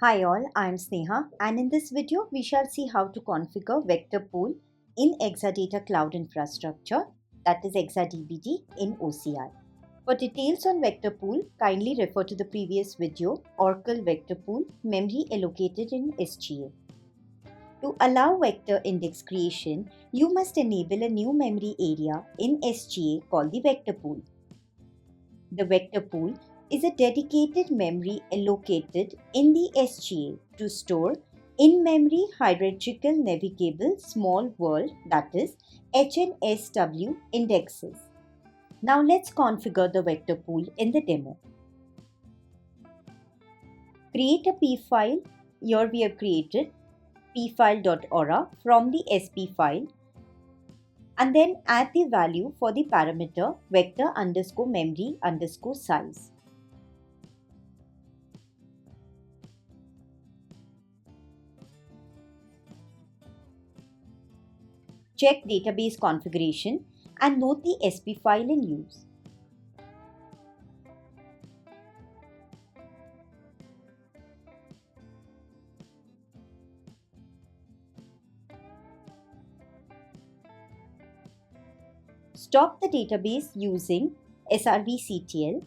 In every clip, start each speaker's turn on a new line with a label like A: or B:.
A: Hi all, I am Sneha, and in this video we shall see how to configure vector pool in Exadata Cloud Infrastructure, that is ExaDBD in OCI. For details on vector pool, kindly refer to the previous video, Oracle Vector Pool, Memory Allocated in SGA. To allow vector index creation, you must enable a new memory area in SGA called the vector pool. The vector pool is a dedicated memory allocated in the SGA to store in-memory hierarchical navigable small world, that is HNSW indexes. Now let's configure the vector pool in the demo. Create a P file. Here we have created pfile.aura from the SP file, and then add the value for the parameter vector underscore memory underscore size. Check database configuration and note the SP file in use. Stop the database using srvctl.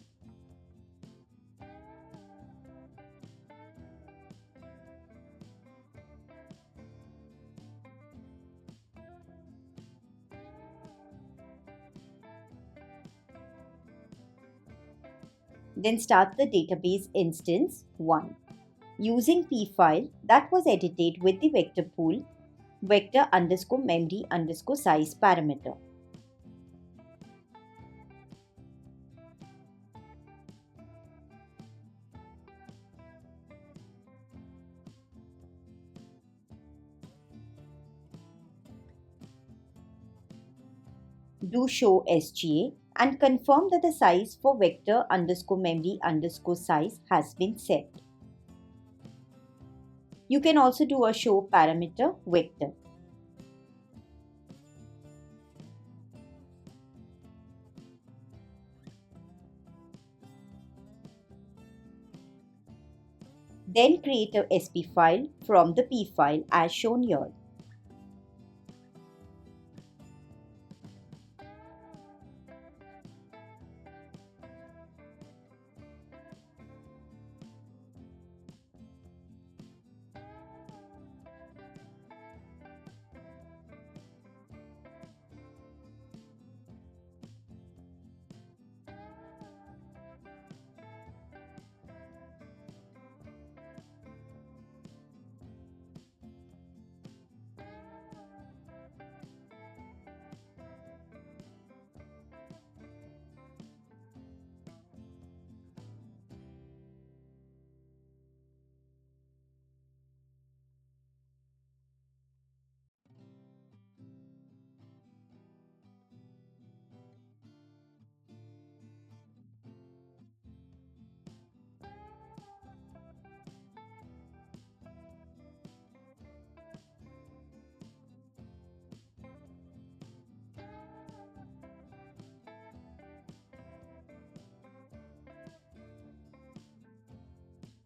A: Then start the database instance 1 using pfile that was edited with the vector pool vector underscore memory underscore size parameter. Do show SGA and confirm that the size for vector underscore memory underscore size has been set. You can also do a show parameter vector. Then create a SP file from the P file as shown here.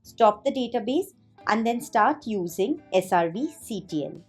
A: Stop the database and then start using srvctl.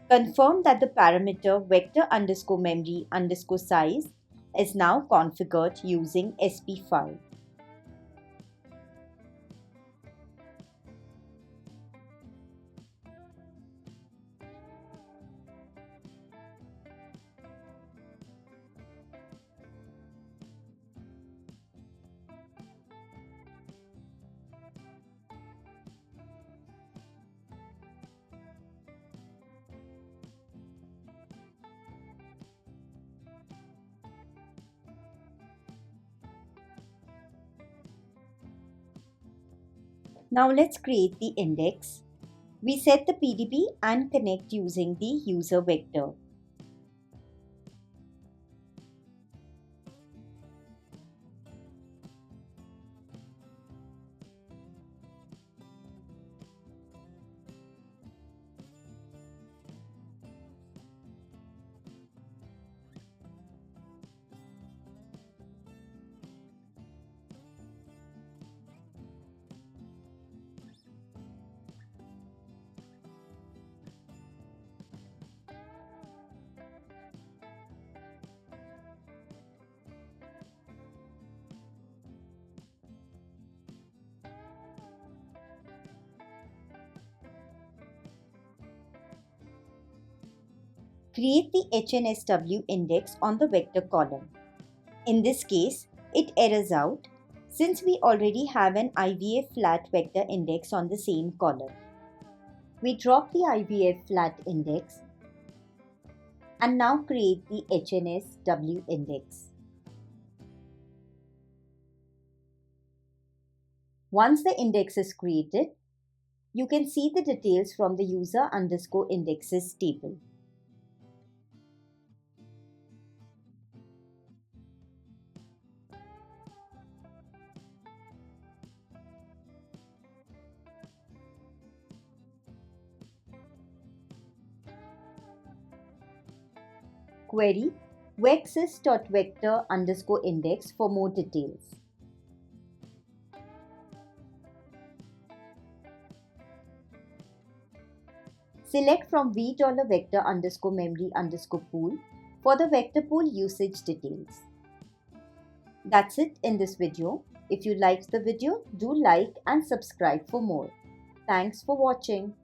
A: Confirm that the parameter vector underscore memory underscore size is now configured using SP file. Now let's create the index. We set the PDB and connect using the user vector. Create the HNSW index on the vector column. In this case, it errors out since we already have an IVF flat vector index on the same column. We drop the IVF flat index and now create the HNSW index. Once the index is created, you can see the details from the user_indexes table. Query vexis.vector_index for more details. Select from v$vector_memory_pool for the vector pool usage details. That's it in this video. If you liked the video, do like and subscribe for more. Thanks for watching.